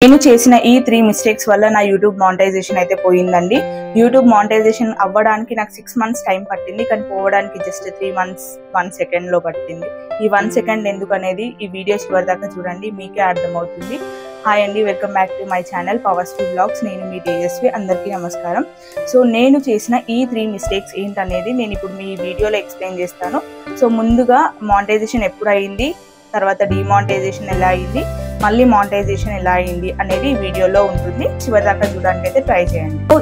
నేను చేసిన ఈ 3 మిస్టేక్స్ వల్ల నా యూట్యూబ్ మానిటైజేషన్ అయితే పోయిందండి. యూట్యూబ్ మానిటైజేషన్ అవ్వడానికి నాకు 6 మంత్స్ టైం పట్టింది, కానీ పోవడానికి జస్ట్ 3 మంత్స్ 1 సెకండ్ లో పట్టింది. ఈ 1 సెకండ్ ఎందుకు అనేది ఈ వీడియో చివరి దాకా చూడండి, మీకే అర్థమవుతుంది. హాయ్ అండి, welcome back to my channel powerful blogs. నేను మీ తేజస్వి. అందరికీ నమస్కారం. సో నేను చేసిన ఈ 3 మిస్టేక్స్ ఏంటనేది నేను ఇప్పుడు మీ వీడియోలో ఎక్స్ప్లెయిన్ చేస్తాను. సో ముందుగా మానిటైజేషన్ ఎప్పుడు అయింది, తర్వాత డిమానిటైజేషన్ ఎలా అయింది, మళ్ళీ మానిటైజేషన్ ఎలా అయింది అనేది ఈ వీడియోలో ఉంటుంది. చివరి దాకా చూడడానికి అయితే ట్రై చేయండి.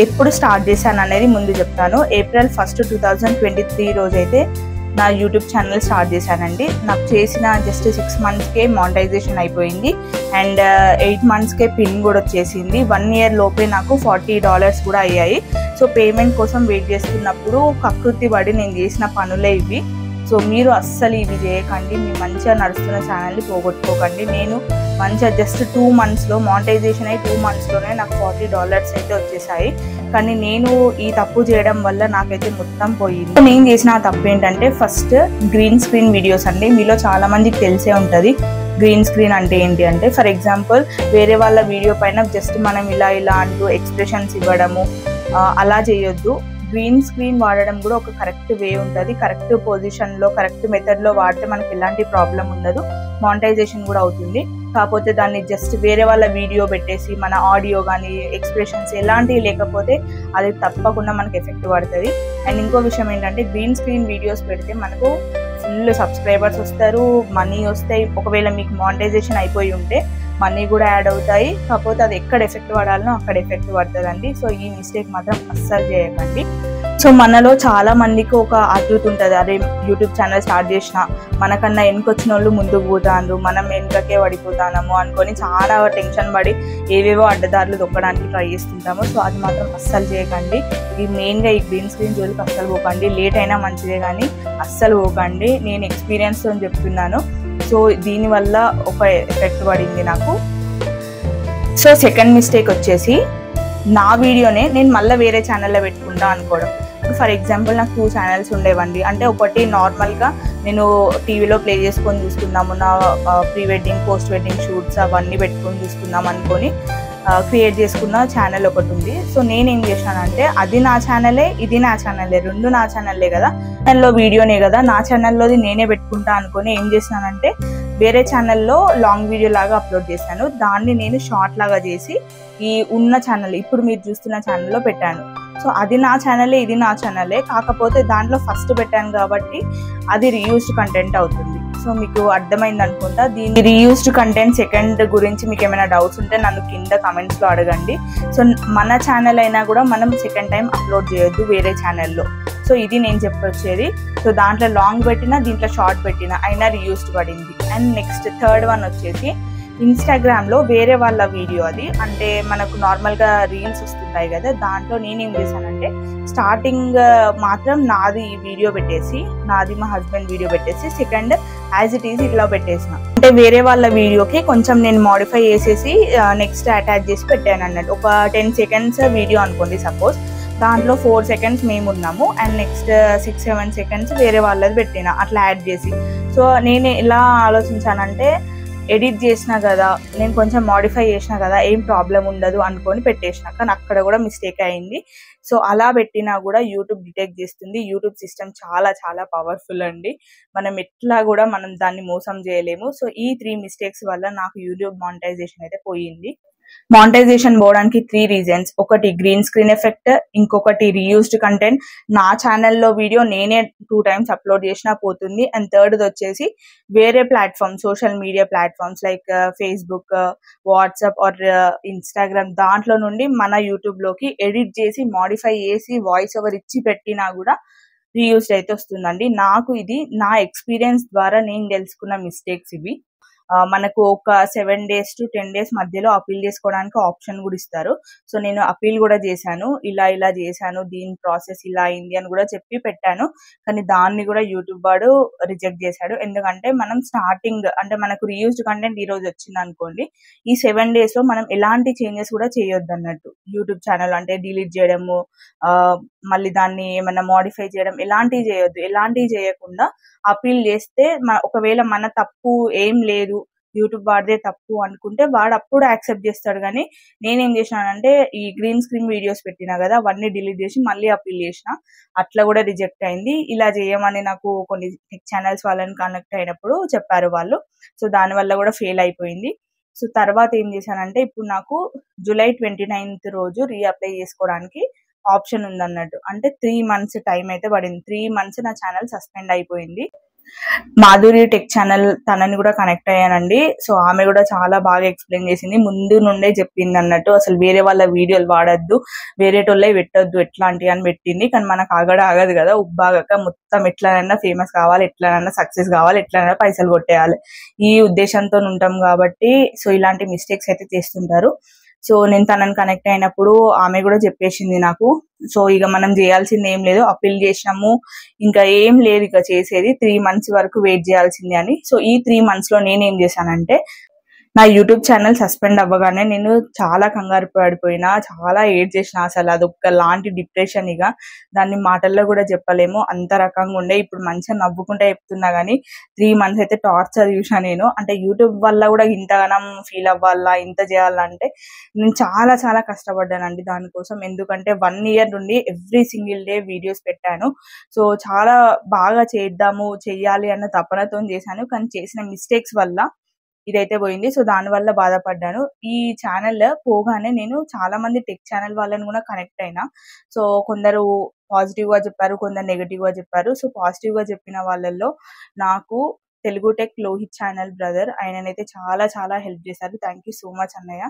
ఎప్పుడు స్టార్ట్ చేశాను అనేది ముందు చెప్తాను. April 1, 2023 రోజైతే నా యూట్యూబ్ ఛానల్ స్టార్ట్ చేశానండి. నాకు చేసిన జస్ట్ 6 మంత్స్కే మానిటైజేషన్ అయిపోయింది అండ్ 8 మంత్స్కే పిన్ కూడా వచ్చేసింది. 1 ఇయర్ లోపే నాకు $40 కూడా అయ్యాయి. సో పేమెంట్ కోసం వెయిట్ చేస్తున్నప్పుడు కకృతి పడి నేను చేసిన పనులే ఇవి. సో మీరు అస్సలు ఇవి చేయకండి, మీ మంచిగా నడుస్తున్న ఛానల్ని పోగొట్టుకోకండి. నేను మంచిగా జస్ట్ 2 మంత్స్లో మానిటైజేషన్ అయ్యి 2 మంత్స్లోనే నాకు $40 అయితే వచ్చేసాయి. కానీ నేను ఈ తప్పు చేయడం వల్ల నాకైతే మొత్తం పోయింది. నేను చేసిన ఆ తప్పు ఏంటంటే, ఫస్ట్ గ్రీన్ స్క్రీన్ వీడియోస్ అండి. మీలో చాలా మందికి తెలిసే ఉంటుంది గ్రీన్ స్క్రీన్ అంటే ఏంటి అంటే, ఫర్ ఎగ్జాంపుల్ వేరే వాళ్ళ వీడియో పైన జస్ట్ మనం ఇలా అంటూ ఎక్స్ప్రెషన్స్ ఇవ్వడము అలా చేయొద్దు. గ్రీన్ స్క్రీన్ వాడడం కూడా ఒక కరెక్ట్ వే ఉంటుంది. కరెక్ట్ పొజిషన్లో కరెక్ట్ మెథడ్లో వాడితే మనకి ఎలాంటి ప్రాబ్లం ఉండదు, మానిటైజేషన్ కూడా అవుతుంది. కాకపోతే దాన్ని జస్ట్ వేరే వాళ్ళ వీడియో పెట్టేసి మన ఆడియో కానీ ఎక్స్ప్రెషన్స్ ఎలాంటివి లేకపోతే అది తప్పకుండా మనకి ఎఫెక్ట్ పడుతుంది. అండ్ ఇంకో విషయం ఏంటంటే, గ్రీన్ స్క్రీన్ వీడియోస్ పెడితే మనకు ఫుల్ సబ్స్క్రైబర్స్ వస్తారు, మనీ వస్తాయి. ఒకవేళ మీకు మానిటైజేషన్ అయిపోయి ఉంటే మనీ కూడా యాడ్ అవుతాయి. కాకపోతే అది ఎక్కడ ఎఫెక్ట్ పడాలనో అక్కడ ఎఫెక్ట్ పడుతుందండి. సో ఈ మిస్టేక్ మాత్రం అస్సలు చేయకండి. సో మనలో చాలా మందికి ఒక ఆతృత ఉంటుంది, అదే యూట్యూబ్ ఛానల్ స్టార్ట్ చేసిన మనకన్నా వెనుకొచ్చిన వాళ్ళు ముందుకు పోతాను, మనం వెనుకకే పడిపోతాము అనుకొని చాలా టెన్షన్ పడి ఏవేవో అడ్డదారులు దొక్కడానికి ట్రై చేస్తుంటాము. సో అది మాత్రం అస్సలు చేయకండి. ఈ మెయిన్గా ఈ గ్రీన్ స్క్రీన్ జోలికి అస్సలు పోకండి. లేట్ అయినా మంచిదే కానీ అస్సలు పోకండి. నేను ఎక్స్పీరియన్స్తో చెప్తున్నాను. సో దీనివల్ల ఒక ఎఫెక్ట్ పడింది నాకు. సో సెకండ్ మిస్టేక్ వచ్చేసి, నా వీడియోనే నేను మళ్ళీ వేరే ఛానల్లో పెట్టుకుంటా అనుకోవడం. ఫర్ ఎగ్జాంపుల్ నాకు 2 ఛానల్స్ ఉండేవండి. అంటే ఒకటి నార్మల్గా నేను టీవీలో ప్లే చేసుకొని చూసుకుందాము, నా pre wedding post wedding shoots అవన్నీ పెట్టుకొని చూసుకుందాం అనుకొని క్రియేట్ చేసుకున్న ఛానల్ ఒకటి ఉంది. సో నేనేం చేశానంటే, అది నా ఛానలే ఇది నా ఛానలే, రెండు నా ఛానల్లే కదా, ఛానల్లో వీడియోనే కదా, నా ఛానల్లోది నేనే పెట్టుకుంటా అనుకొని ఏం చేశానంటే, వేరే ఛానల్లో లాంగ్ వీడియో లాగా అప్లోడ్ చేశాను. దాన్ని నేను షార్ట్ లాగా చేసి ఈ ఉన్న ఛానల్ ఇప్పుడు మీరు చూస్తున్న ఛానల్లో పెట్టాను. సో అది నా ఛానలే ఇది నా ఛానలే, కాకపోతే దాంట్లో ఫస్ట్ పెట్టాను కాబట్టి అది రీయూస్డ్ కంటెంట్ అవుతుంది. సో మీకు అర్థమైంది అనుకుంటా. దీని రీయూస్డ్ కంటెంట్ సెకండ్ గురించి మీకు ఏమైనా డౌట్స్ ఉంటే నన్ను కింద కమెంట్స్లో అడగండి. సో మన ఛానల్ అయినా కూడా మనం సెకండ్ టైం అప్లోడ్ చేయొద్దు వేరే ఛానల్లో. సో ఇది నేను చెప్పొచ్చేది. సో దాంట్లో లాంగ్ పెట్టినా దీంట్లో షార్ట్ పెట్టినా అయినా రీయూస్డ్ పడింది. అండ్ నెక్స్ట్ థర్డ్ వన్ వచ్చేసి, ఇన్స్టాగ్రామ్లో వేరే వాళ్ళ వీడియో, అది అంటే మనకు నార్మల్గా రీల్స్ వస్తుంటాయి కదా, దాంట్లో నేనేం చేశానంటే స్టార్టింగ్ మాత్రం నాది వీడియో పెట్టేసి, నాది మా హస్బెండ్ వీడియో పెట్టేసి సెకండ్ యాజ్ ఇట్ ఈజ్ ఇట్లా పెట్టేసిన. అంటే వేరే వాళ్ళ వీడియోకి కొంచెం నేను మాడిఫై చేసేసి నెక్స్ట్ అటాచ్ చేసి పెట్టాను అన్నట్టు. ఒక 10 సెకండ్స్ వీడియో అనుకోండి సపోజ్, దాంట్లో 4 సెకండ్స్ మేము ఉన్నాము అండ్ నెక్స్ట్ 6-7 సెకండ్స్ వేరే వాళ్ళది పెట్టిన, అట్లా యాడ్ చేసి. సో నేను ఎలా ఆలోచించానంటే, ఎడిట్ చేసినా కదా, నేను కొంచెం మాడిఫై చేసినా కదా, ఏం ప్రాబ్లం ఉండదు అనుకొని పెట్టేసిన. కానీ అక్కడ కూడా మిస్టేక్ అయింది. సో అలా పెట్టినా కూడా యూట్యూబ్ డిటెక్ట్ చేస్తుంది. యూట్యూబ్ సిస్టమ్ చాలా చాలా పవర్ఫుల్ అండి. మనం ఎట్లా కూడా మనం దాన్ని మోసం చేయలేము. సో ఈ 3 మిస్టేక్స్ వల్ల నాకు యూట్యూబ్ మానిటైజేషన్ అయితే పోయింది. మానిటైజేషన్ పోవడానికి 3 రీజన్స్. ఒకటి గ్రీన్ స్క్రీన్ ఎఫెక్ట్, ఇంకొకటి రీయూస్డ్ కంటెంట్, నా ఛానల్లో వీడియో నేనే 2 టైమ్స్ అప్లోడ్ చేసినా పోతుంది. అండ్ థర్డ్ది వచ్చేసి వేరే platform, social media platforms like Facebook, WhatsApp or Instagram, దాంట్లో నుండి మన యూట్యూబ్లోకి ఎడిట్ చేసి మాడిఫై చేసి వాయిస్ ఓవర్ ఇచ్చి పెట్టినా కూడా రీయూస్డ్ అయితే వస్తుందండి. నాకు ఇది నా ఎక్స్పీరియన్స్ ద్వారా నేను తెలుసుకున్న మిస్టేక్స్ ఇవి. మనకు ఒక 7 days to 10 days మధ్యలో అపీల్ చేసుకోవడానికి ఆప్షన్ కూడా ఇస్తారు. సో నేను అపీల్ కూడా చేశాను, ఇలా చేశాను, దీని ప్రాసెస్ ఇలా అయింది అని కూడా చెప్పి పెట్టాను. కానీ దాన్ని కూడా యూట్యూబ్ వాడు రిజెక్ట్ చేశాడు. ఎందుకంటే మనం స్టార్టింగ్ అంటే మనకు రీయూస్డ్ కంటెంట్ ఈ రోజు వచ్చింది అనుకోండి, ఈ 7 daysలో మనం ఎలాంటి చేంజెస్ కూడా చేయొద్దు అన్నట్టు. యూట్యూబ్ ఛానల్ అంటే డిలీట్ చేయడము, మళ్ళీ దాన్ని ఏమైనా మాడిఫై చేయడం ఎలాంటివి చేయొద్దు. ఎలాంటివి చేయకుండా అపీల్ చేస్తే ఒకవేళ మన తప్పు ఏం లేదు, యూట్యూబ్ వాడిదే తప్పు అనుకుంటే వాడు అప్పుడు యాక్సెప్ట్ చేస్తాడు. కానీ నేనేం చేసినానంటే ఈ గ్రీన్ స్క్రీన్ వీడియోస్ పెట్టినా కదా అవన్నీ డిలీట్ చేసి మళ్ళీ అప్పీల్ చేసిన. అట్లా కూడా రిజెక్ట్ అయింది. ఇలా చేయమని నాకు కొన్ని టెక్ ఛానల్స్ వాళ్ళని కనెక్ట్ అయినప్పుడు చెప్పారు వాళ్ళు. సో దానివల్ల కూడా ఫెయిల్ అయిపోయింది. సో తర్వాత ఏం చేశానంటే ఇప్పుడు నాకు జూలై 29th రోజు రీఅప్లై చేసుకోవడానికి ఆప్షన్ ఉందన్నట్టు. అంటే 3 months టైం అయితే పడింది. 3 months నా ఛానల్ సస్పెండ్ అయిపోయింది. మాధురి టెక్ ఛానల్ తనని కూడా కనెక్ట్ అయ్యానండి. సో ఆమె కూడా చాలా బాగా ఎక్స్ప్లెయిన్ చేసింది. ముందు నుండే చెప్పింది అన్నట్టు, అసలు వేరే వాళ్ళ వీడియోలు వాడద్దు, వేరేటోళ్ళే పెట్టొద్దు ఎట్లాంటి అని పెట్టింది. కానీ మనకు ఆగదు కదా, ఉబ్బాగక మొత్తం ఎట్లనైనా ఫేమస్ కావాలి, ఎట్లనైనా సక్సెస్ కావాలి, ఎట్లనైనా పైసలు కొట్టేయాలి, ఈ ఉద్దేశంతో ఉంటాం కాబట్టి సో ఇలాంటి మిస్టేక్స్ అయితే చేస్తుంటారు. సో నేను తనని కనెక్ట్ అయినప్పుడు ఆమె కూడా చెప్పేసింది నాకు, సో ఇక మనం చేయాల్సింది ఏం లేదు, అప్పీల్ చేసినాము, ఇంకా ఏం లేదు ఇక చేసేది, 3 months వరకు వెయిట్ చేయాల్సింది అని. సో ఈ 3 months లో నేనేం చేశానంటే నా యూట్యూబ్ ఛానల్ సస్పెండ్ అవ్వగానే నేను చాలా కంగారు పడిపోయినా, చాలా ఏడ్ చేసిన. అసలు అదొక లాంటి డిప్రెషన్, ఇక దాన్ని మాటల్లో కూడా చెప్పలేము, అంత రకంగా ఉండే. ఇప్పుడు మంచిగా నవ్వుకుంటే చెప్తున్నా కానీ 3 months అయితే టార్చర్ చూసా నేను. అంటే యూట్యూబ్ వల్ల కూడా ఇంతగానం ఫీల్ అవ్వాలా, ఇంత చేయాలంటే నేను చాలా చాలా కష్టపడ్డానండి దానికోసం. ఎందుకంటే 1 year నుండి ఎవ్రీ సింగిల్ డే వీడియోస్ పెట్టాను. సో చాలా బాగా చెయ్యాలి అన్న తపనతో చేశాను. కానీ చేసిన మిస్టేక్స్ వల్ల ఇదైతే పోయింది. సో దాని వల్ల బాధపడ్డాను. ఈ ఛానల్ పోగానే నేను చాలా మంది టెక్ ఛానల్ వాళ్ళని కూడా కనెక్ట్ అయినా. సో కొందరు పాజిటివ్ గా చెప్పారు, కొందరు నెగటివ్ గా చెప్పారు. సో పాజిటివ్ గా చెప్పిన వాళ్ళల్లో నాకు Telugu tech Lohith channel brother, ఆయననైతే చాలా చాలా హెల్ప్ చేశారు. థ్యాంక్ యూ సో మచ్ అన్నయ్య.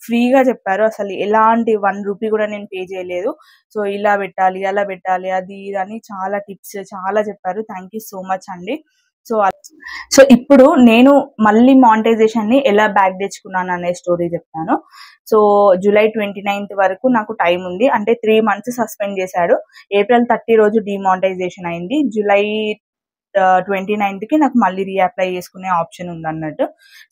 ఫ్రీగా చెప్పారు, అసలు ఎలాంటి 1 రూపీ కూడా నేను పే చేయలేదు. సో ఇలా పెట్టాలి, అలా పెట్టాలి, అది ఇది అని చాలా టిప్స్ చాలా చెప్పారు. థ్యాంక్ యూ సో మచ్ అండి. సో ఇప్పుడు నేను మళ్ళీ మానిటైజేషన్ ని ఎలా బ్యాక్ తెచ్చుకున్నాను అనే స్టోరీ చెప్తాను. సో జూలై 29th వరకు నాకు టైం ఉంది. అంటే 3 months సస్పెండ్ చేశాడు. April 30 రోజు డిమానిటైజేషన్ అయింది. జూలై 29th కి నాకు మళ్ళీ రీఅప్లై చేసుకునే ఆప్షన్ ఉంది అన్నట్టు.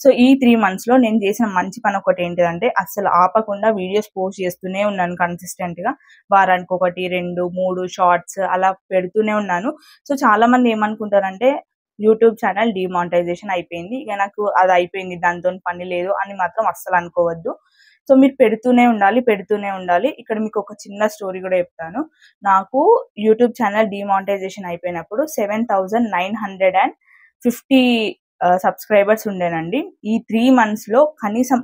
సో ఈ 3 months లో నేను చేసిన మంచి పని ఒకటి ఏంటిదంటే అసలు ఆపకుండా వీడియోస్ పోస్ట్ చేస్తూనే ఉన్నాను కన్సిస్టెంట్ గా. వారానికి 1, 2, 3 షార్ట్స్ అలా పెడుతూనే ఉన్నాను. సో చాలా మంది ఏమనుకుంటారంటే యూట్యూబ్ ఛానల్ డిమానిటైజేషన్ అయిపోయింది, ఇక నాకు అది అయిపోయింది, దాంతో పని లేదు అని మాత్రం అస్సలు అనుకోవద్దు. సో మీరు పెడుతూనే ఉండాలి. ఇక్కడ మీకు ఒక చిన్న స్టోరీ కూడా చెప్తాను. నాకు యూట్యూబ్ ఛానల్ డిమానిటైజేషన్ అయిపోయినప్పుడు 7,950 సబ్స్క్రైబర్స్ ఉండేనండి. ఈ 3 months లో కనీసం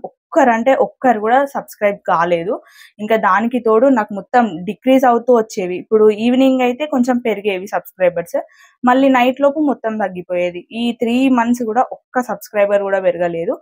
ఒక్కరు కూడా సబ్స్క్రైబ్ కాలేదు. ఇంకా దానికి తోడు నాకు మొత్తం డిక్రీజ్ అవుతూ వచ్చేవి. ఇప్పుడు ఈవినింగ్ అయితే కొంచెం పెరిగేవి సబ్స్క్రైబర్స్, మళ్ళీ నైట్ లోపు మొత్తం తగ్గిపోయేది. ఈ 3 months కూడా ఒక్క సబ్స్క్రైబర్ కూడా పెరగలేదు.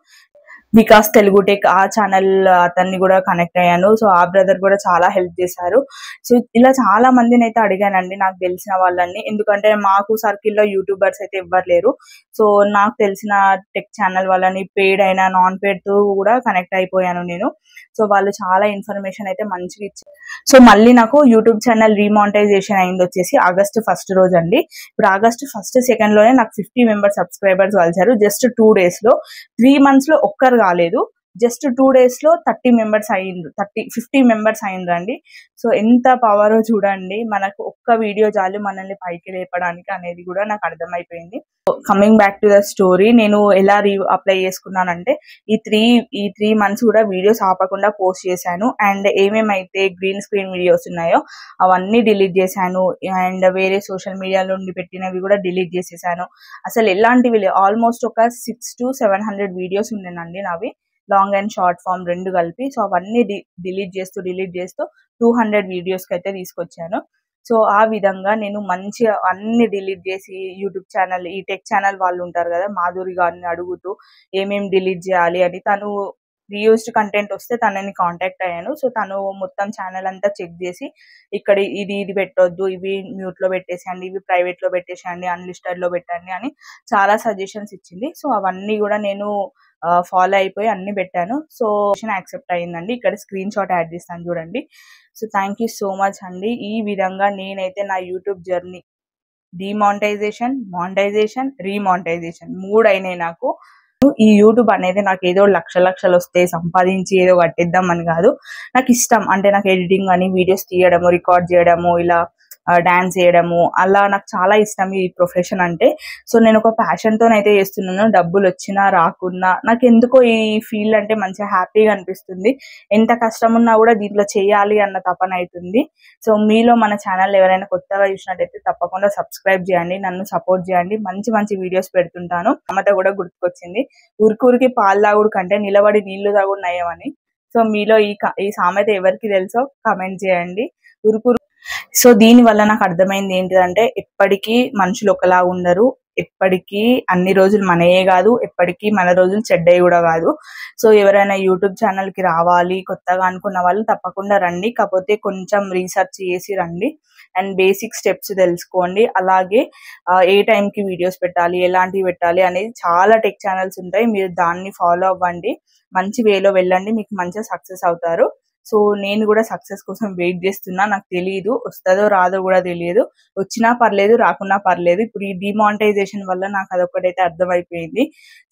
వికాస్ తెలుగు టెక్ ఆ ఛానల్ అతన్ని కూడా కనెక్ట్ అయ్యాను. సో ఆ బ్రదర్ కూడా చాలా హెల్ప్ చేశారు. సో ఇలా చాలా మందిని అయితే అడిగానండి నాకు తెలిసిన వాళ్ళని, ఎందుకంటే మాకు సర్కిల్లో యూట్యూబర్స్ అయితే ఎవ్వరు లేరు. సో నాకు తెలిసిన టెక్ ఛానల్ వాళ్ళని పెయిడ్ అయినా నాన్ పెయిడ్ తో కూడా కనెక్ట్ అయిపోయాను నేను. సో వాళ్ళు చాలా ఇన్ఫర్మేషన్ అయితే మంచిగా ఇచ్చారు. సో మళ్ళీ నాకు యూట్యూబ్ ఛానల్ రీమానిటైజేషన్ అయింది వచ్చేసి August 1st రోజు అండి. ఇప్పుడు August 1st, 2nd లోనే నాకు 50 members సబ్స్క్రైబర్స్ కలిసారు. జస్ట్ 2 days లో. 3 months లో ఒక్కరు కాలేదు, జస్ట్ 2 days లో 30 members అయ్యిండ్రు, 50 members అయ్యిండ్రండి. సో ఎంత పవర్ చూడండి, మనకు ఒక్క వీడియో చాలు మనల్ని పైకి లేపడానికి అనేది కూడా నాకు అర్థమైపోయింది. Coming back to the story, నేను ఎలా అప్లై చేసుకున్నానంటే ఈ 3 months కూడా వీడియోస్ ఆపకుండా పోస్ట్ చేశాను. అండ్ ఏమేమైతే గ్రీన్ స్క్రీన్ వీడియోస్ ఉన్నాయో అవన్నీ డిలీట్ చేశాను. అండ్ వేరే సోషల్ మీడియా నుండి పెట్టినవి కూడా డిలీట్ చేసేసాను. అసలు ఎలాంటివి ఆల్మోస్ట్ ఒక 600 to 700 వీడియోస్ ఉండేనండి నావి, లాంగ్ అండ్ షార్ట్ ఫామ్ 2 కలిపి. సో అవన్నీ డిలీట్ చేస్తూ 200 వీడియోస్ కి అయితే తీసుకొచ్చాను. సో ఆ విధంగా నేను మంచిగా అన్ని డిలీట్ చేసి యూట్యూబ్ ఛానల్, ఈ టెక్ ఛానల్ వాళ్ళు ఉంటారు కదా మాధురి గారిని అడుగుతూ ఏమేమి డిలీట్ చేయాలి అని, తను రీయూస్డ్ కంటెంట్ వస్తే తనని కాంటాక్ట్ అయ్యాను. సో తను మొత్తం ఛానల్ అంతా చెక్ చేసి ఇక్కడ ఇది పెట్టొద్దు, ఇవి మ్యూట్ లో పెట్టేసేయండి, ఇవి ప్రైవేట్ లో పెట్టేసేయండి, అన్లిస్టెడ్ లో పెట్టండి అని చాలా సజెషన్స్ ఇచ్చింది. సో అవన్నీ కూడా నేను ఫాలో అయిపోయి అన్ని పెట్టాను. సో యాక్సెప్ట్ అయ్యిందండి. ఇక్కడ స్క్రీన్ షాట్ యాడ్ చేస్తాను చూడండి. So thank you so much అండి. ఈ విధంగా నేనైతే నా YouTube journey demonetisation, monetisation, remonetisation 3 అయినాయి నాకు. ఈ యూట్యూబ్ అనేది నాకు ఏదో లక్షలు వస్తే సంపాదించి ఏదో కట్టేద్దాం అని కాదు, నాకు ఇష్టం. అంటే నాకు ఎడిటింగ్ అని, వీడియోస్ తీయడము, రికార్డ్ చేయడము, ఇలా డాన్స్ చేయడము, అలా నాకు చాలా ఇష్టం ఈ ప్రొఫెషన్ అంటే. సో నేను ఒక ప్యాషన్తోనైతే చేస్తున్నాను. డబ్బులు వచ్చినా రాకున్నా నాకు ఎందుకో ఈ ఫీల్డ్ అంటే మంచిగా హ్యాపీగా అనిపిస్తుంది. ఎంత కష్టం ఉన్నా కూడా దీంట్లో చేయాలి అన్న తపన అవుతుంది. సో మీలో మన ఛానల్ ఎవరైనా కొత్తగా చూసినట్టయితే తప్పకుండా సబ్స్క్రైబ్ చేయండి, నన్ను సపోర్ట్ చేయండి. మంచి మంచి వీడియోస్ పెడుతుంటాను. అమ్మట కూడా గుర్తుకొచ్చింది, ఊరికి పాలు తాగుడు కంటే నిలబడి నీళ్లు తాగుడు నయమని. సో మీలో ఈ సామెత ఎవరికి తెలుసో కమెంట్ చేయండి. ఉరుకురు సో దీని వల్ల నాకు అర్థమైంది ఏంటిదంటే, ఎప్పటికీ మనుషులు ఒకలా ఉండరు, ఎప్పటికీ అన్ని రోజులు మనయే కాదు, ఎప్పటికీ మన రోజులు చెడ్డవి కూడా కాదు. సో ఎవరైనా యూట్యూబ్ ఛానల్ కి రావాలి కొత్తగా అనుకున్న వాళ్ళు తప్పకుండా రండి, కాకపోతే కొంచెం రీసెర్చ్ చేసి రండి అండ్ బేసిక్ స్టెప్స్ తెలుసుకోండి. అలాగే ఏ టైంకి వీడియోస్ పెట్టాలి, ఎలాంటివి పెట్టాలి అనేది చాలా టెక్ ఛానల్స్ ఉంటాయి, మీరు దాన్ని ఫాలో అవ్వండి, మంచి వేలో వెళ్ళండి, మీకు మంచిగా సక్సెస్ అవుతారు. సో నేను కూడా సక్సెస్ కోసం వెయిట్ చేస్తున్నా. నాకు తెలియదు వస్తుందో రాదో కూడా తెలియదు, వచ్చినా పర్లేదు రాకున్నా పర్లేదు. ఇప్పుడు ఈ డిమానిటైజేషన్ వల్ల నాకు అదొకటైతే అర్థమైపోయింది,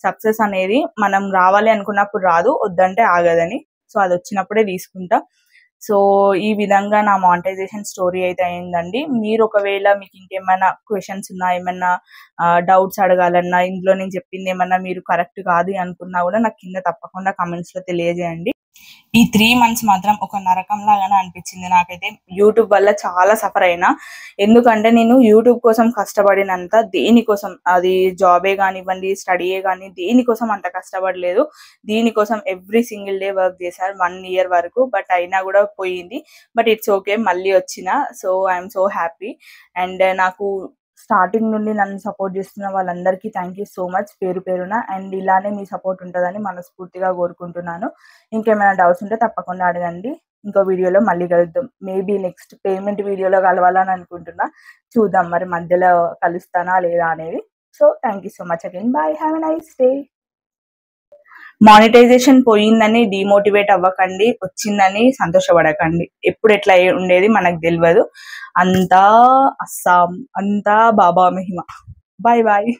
సక్సెస్ అనేది మనం రావాలి అనుకున్నప్పుడు రాదు, వద్దంటే ఆగదని. సో అది వచ్చినప్పుడే తీసుకుంటా. సో ఈ విధంగా నా మానిటైజేషన్ స్టోరీ అయితే అయిందండి. మీరు ఒకవేళ మీకు ఇంకేమైనా క్వశ్చన్స్ ఉన్నా, ఏమైనా డౌట్స్ అడగాలన్నా, ఇందులో నేను చెప్పింది ఏమన్నా మీరు కరెక్ట్ కాదు అనుకున్నా కూడా నాకు కింద తప్పకుండా కమెంట్స్ లో తెలియజేయండి. ఈ 3 months మాత్రం ఒక నరకం లాగానే అనిపించింది నాకైతే. యూట్యూబ్ వల్ల చాలా సఫర్ అయినా, ఎందుకంటే నేను యూట్యూబ్ కోసం కష్టపడినంత దేనికోసం, అది జాబే కానివ్వండి, స్టడీయే కానీ, దేనికోసం అంత కష్టపడలేదు. దీనికోసం ఎవ్రీ సింగిల్ డే వర్క్ చేశారు 1 year వరకు, బట్ అయినా కూడా పోయింది. బట్ ఇట్స్ ఓకే, మళ్ళీ వచ్చిన. So I'm so happy. And నాకు స్టార్టింగ్ నుండి నన్ను సపోర్ట్ చేస్తున్న వాళ్ళందరికీ థ్యాంక్ యూ సో మచ్ పేరు పేరున. అండ్ ఇలానే మీ సపోర్ట్ ఉంటుందని మనస్ఫూర్తిగా కోరుకుంటున్నాను. ఇంకేమైనా డౌట్స్ ఉంటే తప్పకుండా అడగండి. ఇంకో వీడియోలో మళ్ళీ కలుద్దాం. మేబీ నెక్స్ట్ పేమెంట్ వీడియోలో కలవాలని అనుకుంటున్నా, చూద్దాం మరి మధ్యలో కలుస్తానా లేదా అనేది. So thank you so much again, bye, have a nice day. Monetization పోయిందని డిమోటివేట్ అవ్వకండి, వచ్చిందని సంతోషపడకండి. ఎప్పుడు ఎట్లా ఉండేది మనకు తెలియదు. అంతా అస్సాం, అంతా బాబా మహిమ. Bye bye.